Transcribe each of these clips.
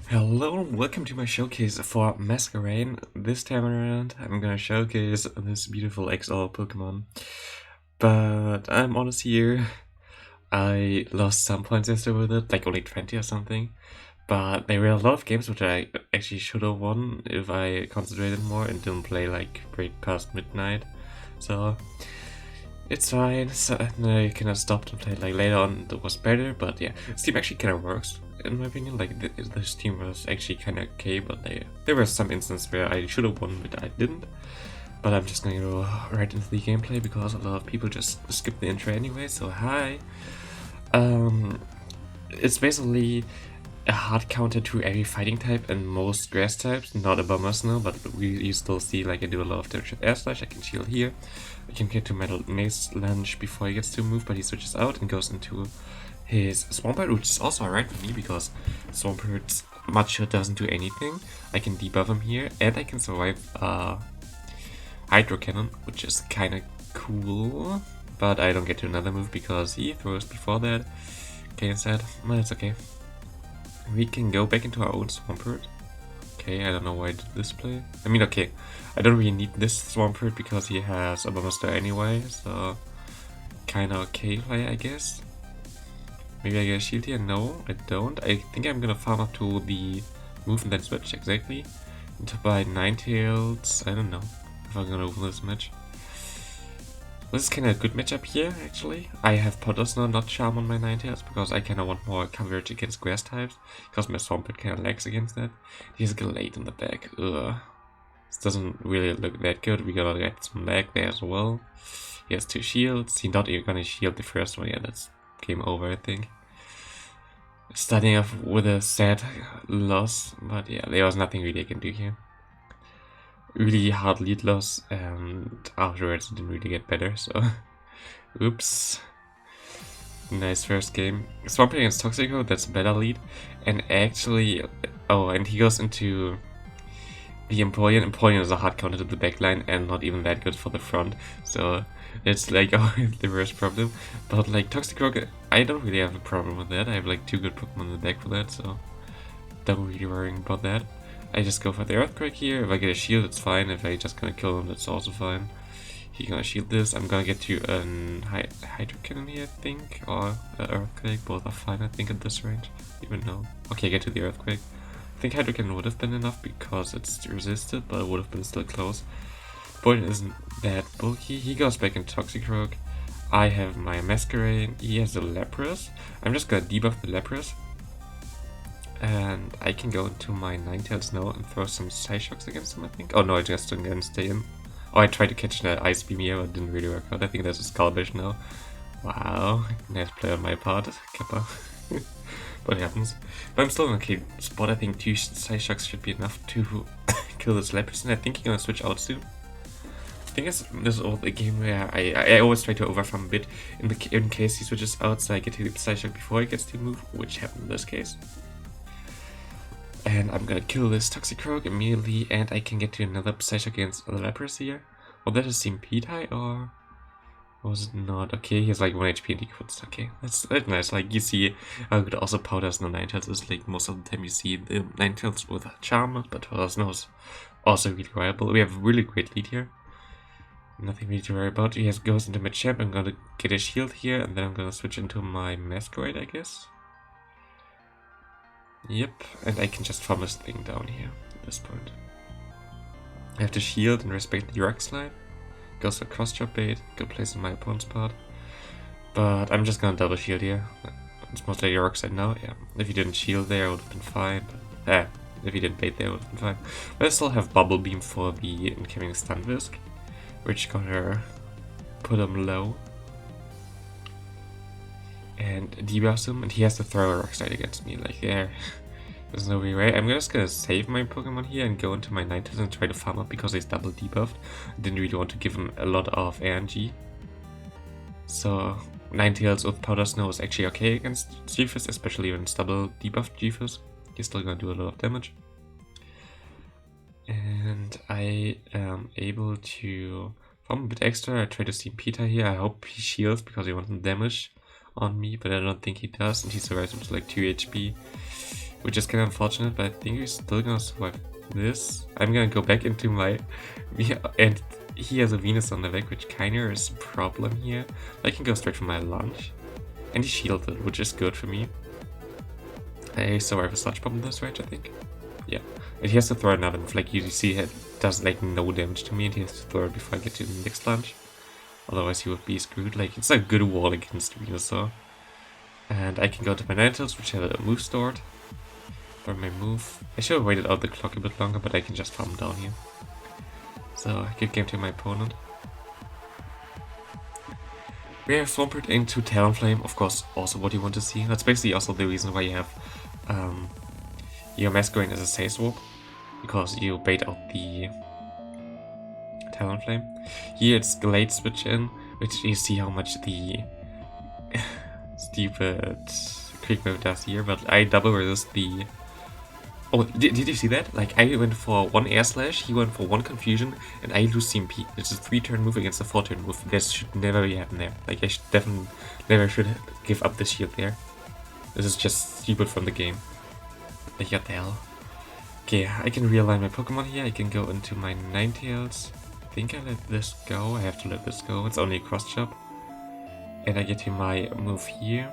Hello and welcome to my showcase for Masquerain. This time around I'm gonna showcase this beautiful XL Pokemon. But I'm honest here, I lost some points yesterday with it, like only 20 or something. But there were a lot of games which I actually should have won if I concentrated more and didn't play like break past midnight. So it's fine. So I kind of stopped and played like later on. It was better, but yeah, Steam actually kind of works in my opinion. Like this team was actually kind of okay, but there were some instances where I should have won, but I didn't. But I'm just gonna go right into the gameplay because a lot of people just skip the intro anyway. So hi. It's basically a hard counter to every fighting type and most grass types, not a bomber snow, but you still see like I do a lot of damage with air slash. I can shield here. I can get to metal mace lunge before he gets to move, but he switches out and goes into his Swampert, which is also alright for me because Swampert's much doesn't do anything. I can debuff him here and I can survive Hydro Cannon, which is kinda cool. But I don't get to another move because he throws before that. Okay, instead, well, that's okay. We can go back into our own Swampert. Okay, I don't know why I did this play. I mean, okay, I don't really need this Swampert because he has a Bomber Star anyway, so kinda okay play, I guess. Maybe I get a shield here? No, I don't. I think I'm gonna farm up to the move and then switch, exactly. And to buy Ninetales, I don't know if I'm gonna win this match. This is kinda a good matchup here, actually. I have Powder Snow, not Charm on my Ninetales, because I kinda want more coverage against grass types, because my Swampert kinda lags against that. He has Glade in the back, ugh. This doesn't really look that good. We gotta get some lag there as well. He has 2 shields. He's not even gonna shield the first one. Yeah, that's game over, I think. Starting off with a sad loss, but yeah, there was nothing really I can do here. Really hard lead loss, and afterwards it didn't really get better, so oops. Nice first game. Swampert against Toxico, that's a better lead. And actually, oh, and he goes into the Empoleon. Empoleon is a hard counter to the backline and not even that good for the front, so it's like the worst problem. But like Toxicroak, I don't really have a problem with that. I have like 2 good Pokemon in the deck for that, so don't really worrying about that. I just go for the Earthquake here. If I get a shield, it's fine. If I just gonna kill him, that's also fine. He's gonna shield this. I'm gonna get to an Hydro Cannon here, I think, or an Earthquake. Both are fine, I think, at this range. Even though, okay, get to the Earthquake. I think Hydro Cannon would have been enough because it's resisted, but it would have been still close. Poison isn't that bulky. He goes back in Toxicroak. I have my Masquerain. He has a Lapras. I'm just gonna debuff the Lapras. And I can go into my Ninetales now and throw some Psyshocks against him, I think. Oh no, I just didn't stay in. Oh, I tried to catch the Ice Beam here, but it didn't really work out. I think there's a Skullbash now. Wow, nice play on my part, Kappa. What happens? But I'm still in a okay spot. I think 2 Psyshocks should be enough to kill this Lapras, and I think he's gonna switch out soon. I think this is all the game where I always try to overfarm a bit in case he switches out, so I get to the Psyshock before he gets to move, which happened in this case. And I'm gonna kill this Toxicroak immediately, and I can get to another Psyshock against the Lapras here. Well, that is Stampede, or was it not? Okay, he has like 1 HP and he quits. Okay, that's nice. Like, you see, I could also Powder Snow Ninetales is like most of the time you see the Ninetales with Charm, but Powder Snow is also really viable. We have a really great lead here. Nothing really to worry about. He goes into my champ. I'm gonna get a shield here, and then I'm gonna switch into my Masquerade, I guess. Yep, and I can just farm this thing down here at this point. I have to shield and respect the Rock Slide. Goes for cross drop bait, good place in my opponent's part. But I'm just gonna double shield here. It's most likely Rock Slide now, yeah. If he didn't shield there, it would have been fine. But, if he didn't bait there, it would have been fine. But I still have Bubble Beam for the incoming Stun Whisk, which gonna put him low. And debuffs him, and he has to throw a Rock Slide against me, like there's no way. I'm just gonna save my Pokemon here and go into my Ninetales and try to farm up because he's double debuffed. I didn't really want to give him a lot of RNG. So Ninetales with Powder Snow is actually okay against G-Fizz, especially when it's double debuffed G-Fizz. He's still gonna do a lot of damage. And I am able to farm a bit extra. I try to see Peter here. I hope he shields because he wants damage on me, but I don't think he does, and he survives with like 2 HP. which is kind of unfortunate, but I think we're still gonna survive this. I'm gonna go back into my... and he has a Venus on the back, which kinda is a problem here. I can go straight for my lunge. And he shielded, which is good for me. I survive a sludge bomb in this range, I think. Yeah. And he has to throw another move, like you see it does like no damage to me, and he has to throw it before I get to the next lunge. Otherwise he would be screwed. Like, it's a good wall against Venusaur. And I can go to my Ninetales, which have a move stored. For my move. I should have waited out the clock a bit longer, but I can just farm down here. So, good game to my opponent. We have Swampert into Talonflame, of course, also what you want to see. That's basically also the reason why you have your Masquerain as a Say Swap, because you bait out the Talonflame. Here it's Glade Switch in, which you see how much the stupid Quick Move does here, but I double resist the... Oh, did you see that? Like, I went for 1 Air Slash, he went for 1 Confusion, and I lose CMP. It's a 3-turn move against a 4-turn move. This should never be happen there. Like, I should definitely never should give up the shield there. This is just stupid from the game. Like, what the hell? Okay, I can realign my Pokemon here. I can go into my Ninetales. I think I let this go. I have to let this go. It's only a cross chop. And I get to my move here.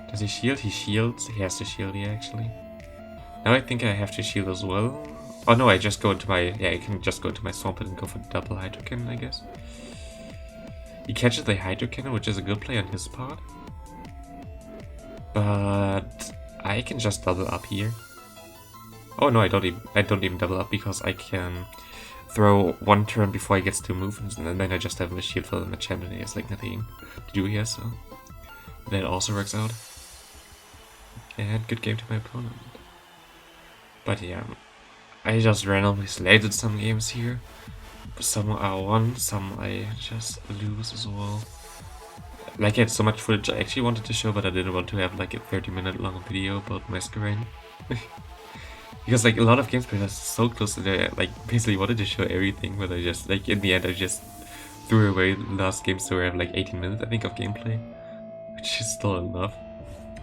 Does he shield? He shields. He has to shield here, actually. Now I think I have to shield as well. Oh no, I just go into my... Yeah, I can just go into my Swampert and go for the double Hydro Cannon, I guess. He catches the Hydro Cannon, which is a good play on his part. But I can just double up here. Oh no, I don't even double up, because I can throw 1 turn before he gets to move, and then I just have a shield for the champion. He has like nothing to do here, so that also works out. And good game to my opponent. But yeah, I just randomly selected some games here. Some I won, some I just lose as well. Like, I had so much footage I actually wanted to show, but I didn't want to have like a 30-minute long video about Masquerain. Because like a lot of games are so close to there, like basically wanted to show everything, but I just, like in the end I just threw away the last game, so I have like 18 minutes I think of gameplay. Which is still enough.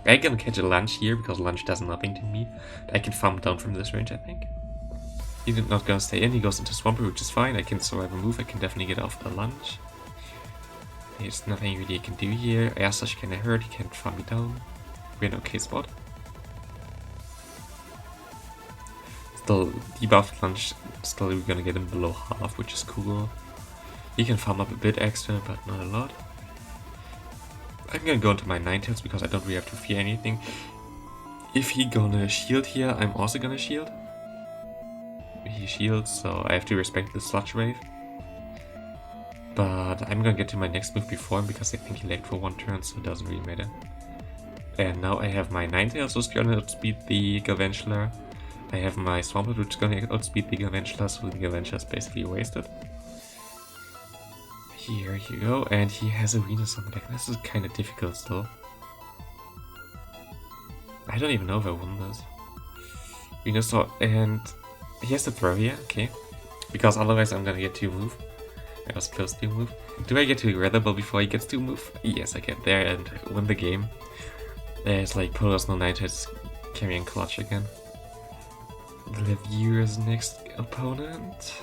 I can catch a lunge here, because lunge does nothing to me. I can farm down from this range, I think. He's not gonna stay in, he goes into Swampert, which is fine. I can survive a move, I can definitely get off the lunge. There's nothing really I can do here. Air Slash kinda hurt, he can't farm me down. We're in an okay spot. Still, debuffed lunge, still we're gonna get him below half, which is cool. He can farm up a bit extra, but not a lot. I'm gonna go into my Ninetales because I don't really have to fear anything. If he gonna shield here, I'm also gonna shield. He shields, so I have to respect the Sludge Wave. But I'm gonna get to my next move before him because I think he lagged for 1 turn, so it doesn't really matter. And now I have my Ninetales, which is gonna outspeed the Galvantula. I have my Swampert, which is gonna outspeed the Galvantula, so the Galvantula is basically wasted. Here you go, and he has a Venus on the deck. This is kind of difficult still. I don't even know if I won this. Venusaur, and he has to throw here, okay. Because otherwise I'm gonna get to move. I was close to move. Do I get to Weather Ball before he gets to move? Yes, I get there and win the game. There's like Polar Snow Ninetales carrying clutch again. The viewer's next opponent.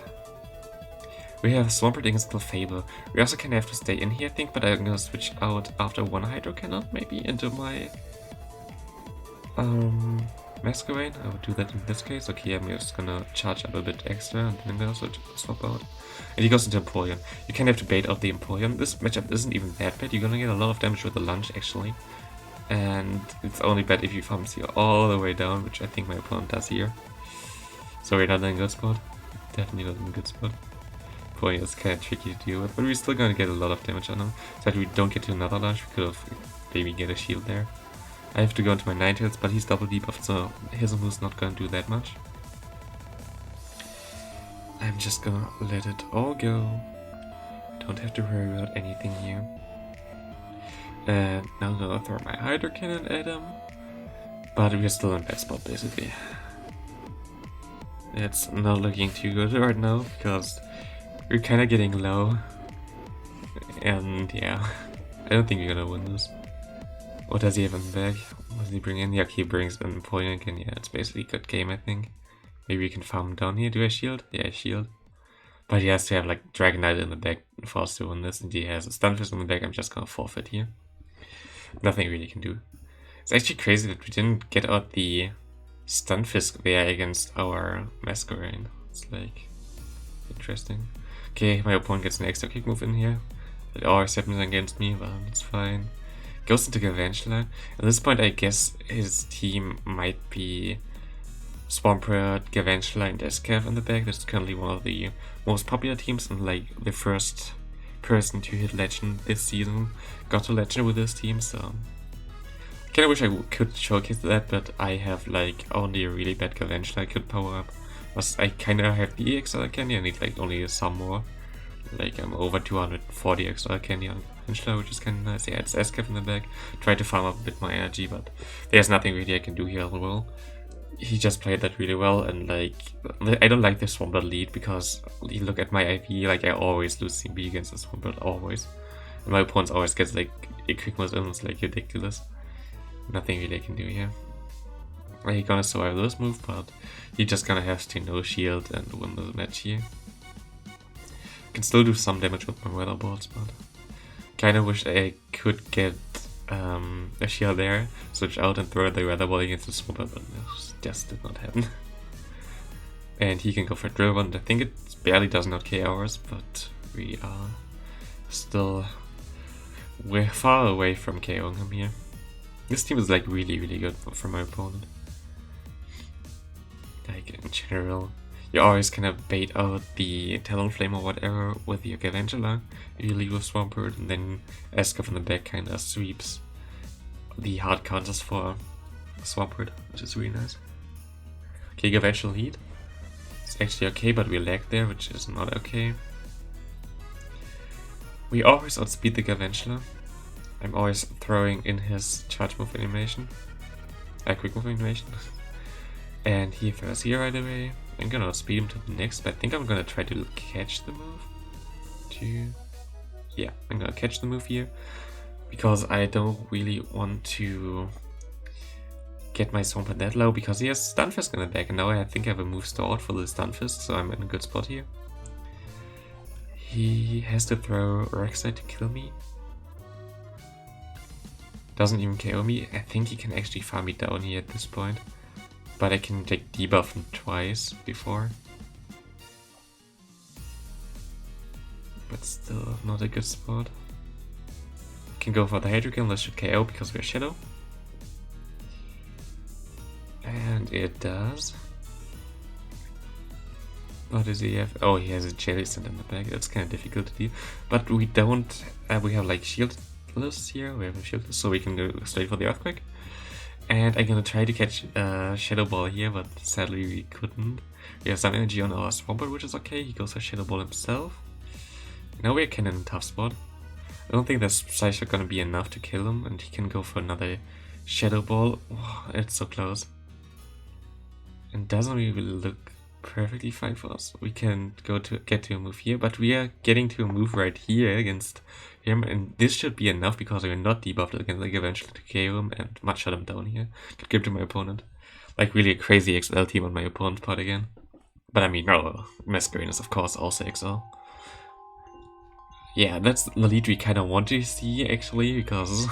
We have Swampert against Clefable. We also kind of have to stay in here, I think, but I'm gonna switch out after 1 Hydro Cannon, maybe, into my Masquerain. I would do that in this case. Okay, I'm just gonna charge up a bit extra, and then I'm gonna swap out. And he goes into Empoleon. You kind of have to bait out the Empoleon. This matchup isn't even that bad. You're gonna get a lot of damage with the lunge, actually. And it's only bad if you farm seal all the way down, which I think my opponent does here. So we're not in a good spot. Definitely not in a good spot. Empoleon is kind of tricky to deal with, but we're still gonna get a lot of damage on him. So that we don't get to another lunge, we could have maybe get a shield there. I have to go into my Ninetales, but he's double debuffed, so his move's not gonna do that much. I'm just gonna let it all go. Don't have to worry about anything here. And now I'm gonna throw my Hydro Cannon at him. But we're still in bad spot, basically. It's not looking too good right now, because we're kinda getting low. And yeah, I don't think we're gonna win this. What does he have in the bag? What does he bring in? Yeah, he brings an point again. Yeah, it's basically a good game, I think. Maybe we can farm down here. Do I shield? Yeah, I shield. But he has to have like Dragon Knight in the back for us to win this, and he has a Stunfisk in the back. I'm just gonna forfeit here. Nothing really can do. It's actually crazy that we didn't get out the Stunfisk there against our Masquerain. It's like interesting. Okay, my opponent gets an extra kick move in here. It always happens against me, but it's fine. Goes into Gavantula. At this point, I guess his team might be Swampert, Gavantula, and Escav in the back. That's currently one of the most popular teams, and like the first person to hit Legend this season got to Legend with this team, so I kinda wish I could showcase that, but I have like only a really bad Gavantula I could power up. Plus I kinda have the EXL candy, I need like only some more. Like I'm over 240 XL candy on Gavantula, which is kinda nice. Yeah, it's Escav in the back. Try to farm up a bit more energy, but there's nothing really I can do here as well. He just played that really well, and like I don't like the Swampert lead because you look at my IV, like I always lose CB against the Swampert, always. And my opponents always gets like a quick moves in, it's like ridiculous. Nothing really I can do here. He's gonna survive this move, but he just gonna have to no shield and win the match here. Can still do some damage with my weather boards, but kinda wish I could get a shield there, switch out and throw the weather ball against the Swampert, but this just did not happen. And he can go for drill one. I think it barely does not KO ours, but we are still we're far away from KOing him here. This team is like really good for my opponent. Like in general, you always kind of bait out the Talonflame or whatever with your Gavantula. You leave with Swampert, and then Escav in the back kind of sweeps the hard counters for Swampert, which is really nice. Okay, Gavantula lead. It's actually okay, but we lag there, which is not okay. We always outspeed the Gavantula. I'm always throwing in his charge move animation. Quick move animation. And he throws here right away. I'm gonna outspeed him to the next, but I think I'm gonna try to catch the move. Yeah, I'm gonna catch the move here. Because I don't really want to get my Swampert that low, because he has Stunfisk in the back, and now I think I have a move stored for the Stunfisk, so I'm in a good spot here. He has to throw Rek'Sai to kill me. Doesn't even KO me. I think he can actually farm me down here at this point. But I can take debuff him twice before. But still not a good spot. Can go for the Hydrokill, this should KO because we're Shadow. And it does. What does he have? Oh, he has a Jellicent in the back. That's kind of difficult to do. But we don't. We have like shieldless here. We have a shieldless, so we can go straight for the Earthquake. And I'm gonna try to catch Shadow Ball here, but sadly we couldn't. We have some energy on our Swampert, which is okay. He goes for Shadow Ball himself. Now we're kind of in a tough spot. I don't think this Psyshock gonna be enough to kill him, and he can go for another Shadow Ball. Oh, it's so close. And doesn't really look perfectly fine for us. We can get to a move here, but we are getting to a move right here against him, and this should be enough because we're not debuffed against like eventually to KO him and much shut him down here. Could give to my opponent. Like really a crazy XL team on my opponent's part again. But I mean, no, Masquerain is of course also XL. Yeah, that's the lead we kind of want to see actually, because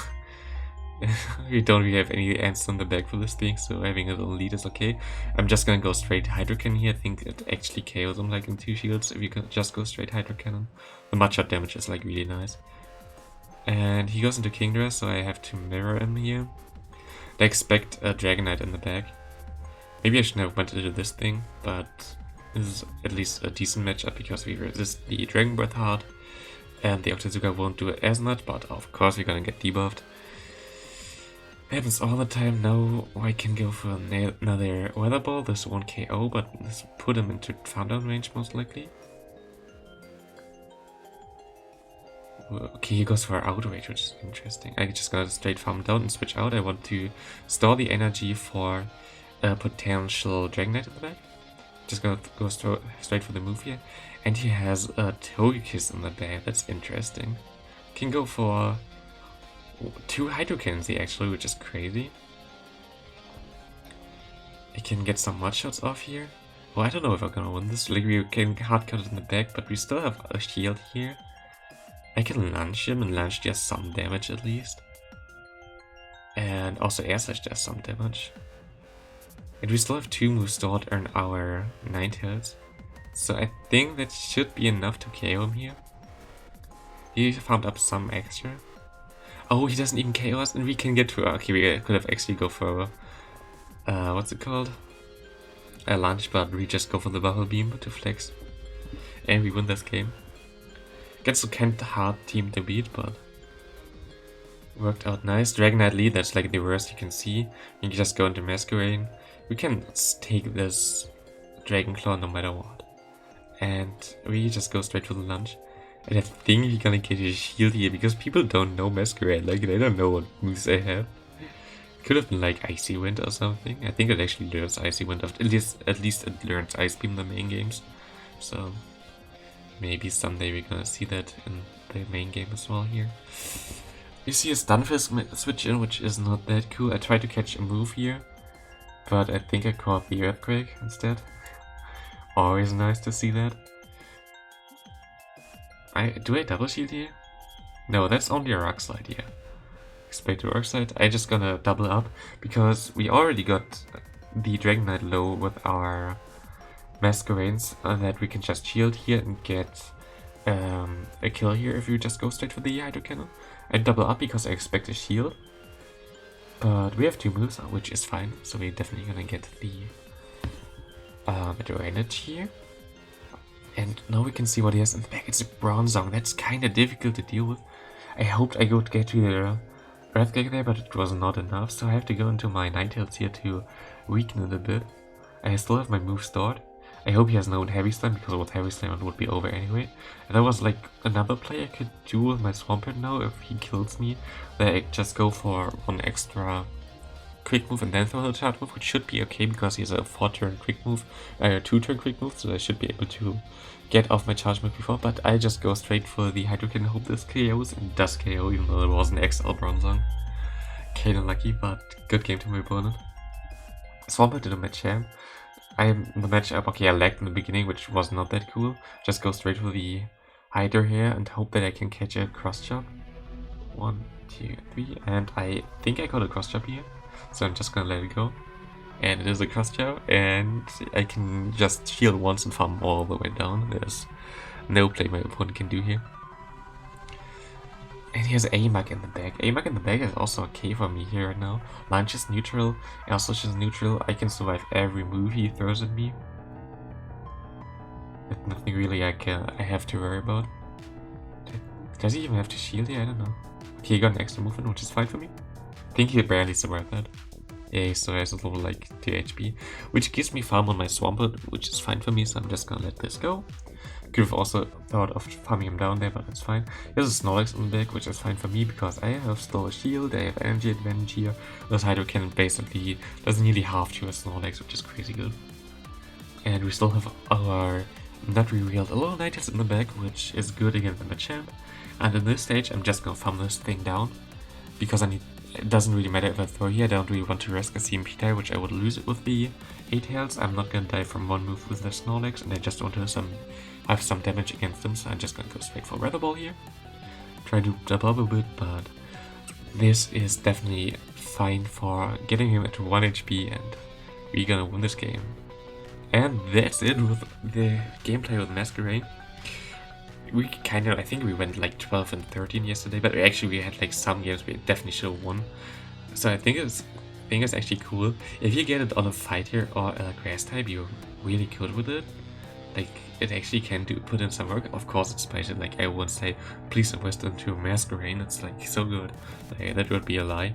we don't really have any answers on the back for this thing, so having a little lead is okay. I'm just gonna go straight Hydro Cannon here. I think it actually KOs him like in 2 shields if you can just go straight Hydro Cannon. The mud shot damage is like really nice. And he goes into Kingdra, so I have to mirror him here. I expect a Dragon Knight in the back. Maybe I shouldn't have went into this thing, but this is at least a decent matchup because we resist the Dragon Breath hard. And the Octazooka won't do it as much, but of course we're gonna get debuffed. Happens all the time. Now I can go for another Weather Ball. This won't KO, but this will put him into farm down range most likely. Okay, he goes for Outrage, which is interesting. I just gotta straight farm down and switch out. I want to store the energy for a potential Dragon Knight in the back. Just gonna go straight for the move here. And he has a Togekiss in the back. That's interesting. Can go for 2 Hydro Cannons actually, which is crazy. I can get some mud shots off here. Well, I don't know if I'm gonna win this. Like, we can hard cut it in the back, but we still have a shield here. I can launch him and launch just some damage at least. And also air slash does some damage. And we still have 2 moves stored on our 9 hits. So I think that should be enough to KO him here. He farmed up some extra. Oh, he doesn't even KO us and we can get to... Okay, we could have actually go for... what's it called? A launch, but we just go for the bubble beam to flex. And we win this game. Gets a kind of hard team to beat, but... worked out nice. Dragon Knight lead, that's like the worst you can see. You can just go into Masquerain. We can take this Dragon Claw no matter what. And we just go straight for the lunge. And I think we're gonna get a shield here because people don't know Masquerade, like they don't know what moves I have. Could have been like Icy Wind or something. I think it actually learns Icy Wind, at least it learns Ice Beam in the main games. So maybe someday we're gonna see that in the main game as well here. You see a Stunfisk switch in, which is not that cool. I tried to catch a move here, but I think I caught the Earthquake instead. Always nice to see that. Do I double shield here? No, that's only a Rock Slide here. Expect the Rock Slide. I just gonna double up because we already got the Dragon Knight low with our Masquerains that we can just shield here and get a kill here if you just go straight for the Hydro Cannon. I double up because I expect a shield, but we have 2 moves, which is fine, so we're definitely gonna get the drainage here. And now we can see what he has in the back. It's a Bronzong. That's kind of difficult to deal with. I hoped I could get to the Earthquake there, but it was not enough, so I have to go into my Ninetales here to weaken it a bit. I still have my move stored. I hope he has no Heavy Slam, because with Heavy Slam it would be over anyway. And that was like another play I could do with my Swampert now if he kills me. That I just go for 1 extra quick move and then throw the charge move, which should be okay because he has a 4-turn quick move, 2-turn quick move, so I should be able to get off my charge move before. But I just go straight for the Hydro Cannon, hope this KOs, and it does KO, even though it was an XL Bronzong. Kinda lucky, but good game to my opponent. Swampert did a match champ. I'm the matchup, okay, I lagged in the beginning, which was not that cool. Just go straight for the Hydro here and hope that I can catch a cross chop. 1, 2, 3, and I think I got a cross chop here, so I'm just gonna let it go. And it is a cross chop, and I can just shield once and farm all the way down. There's no play my opponent can do here. And he has AMAC in the back. AMAC in the back is also okay for me here right now. Launch is neutral, Air Slash is neutral. I can survive every move he throws at me. There's nothing really I have to worry about. Does he even have to shield here? I don't know. Okay, he got an extra movement, which is fine for me. I think he barely survived that. Yeah, so there's a little like 2 HP, which gives me farm on my Swampert, which is fine for me, so I'm just gonna let this go. Could have also thought of farming him down there, but that's fine. There's a Snorlax in the back, which is fine for me because I have still a shield, I have energy advantage here. This Hydro Cannon basically does nearly half to a Snorlax, which is crazy good. And we still have our not revealed little Ninetales in the back, which is good against the Machamp. And in this stage, I'm just gonna farm this thing down because it doesn't really matter if I throw here. I don't really want to risk a CMP die, which I would lose it with the 8 health. I'm not gonna die from 1 move with the Snorlax, and I just want to have some damage against them, so I'm just gonna go straight for Weather Ball here. Try to double up a bit, but this is definitely fine for getting him at 1 HP, and we're gonna win this game. And that's it with the gameplay with Masquerain. We I think we went like 12 and 13 yesterday, but actually we had like some games we definitely should have won. So I think it's actually cool. If you get it on a fighter or a grass type, you're really good with it. Like, it actually can put in some work. Of course, it's spicy. Like, I won't say, please invest into Masquerain. It's like so good. Like, that would be a lie.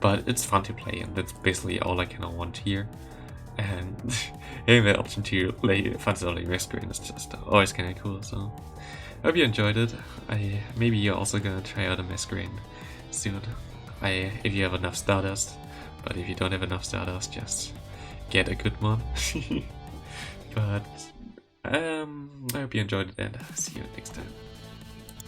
But it's fun to play, and that's basically all I kind of want here. And having the option to play fun stuff like Masquerain is just always kind of cool. So, I hope you enjoyed it. Maybe you're also gonna try out a Masquerain soon. If you have enough Stardust. But if you don't have enough Stardust, just get a good one. But I hope you enjoyed it, and see you next time.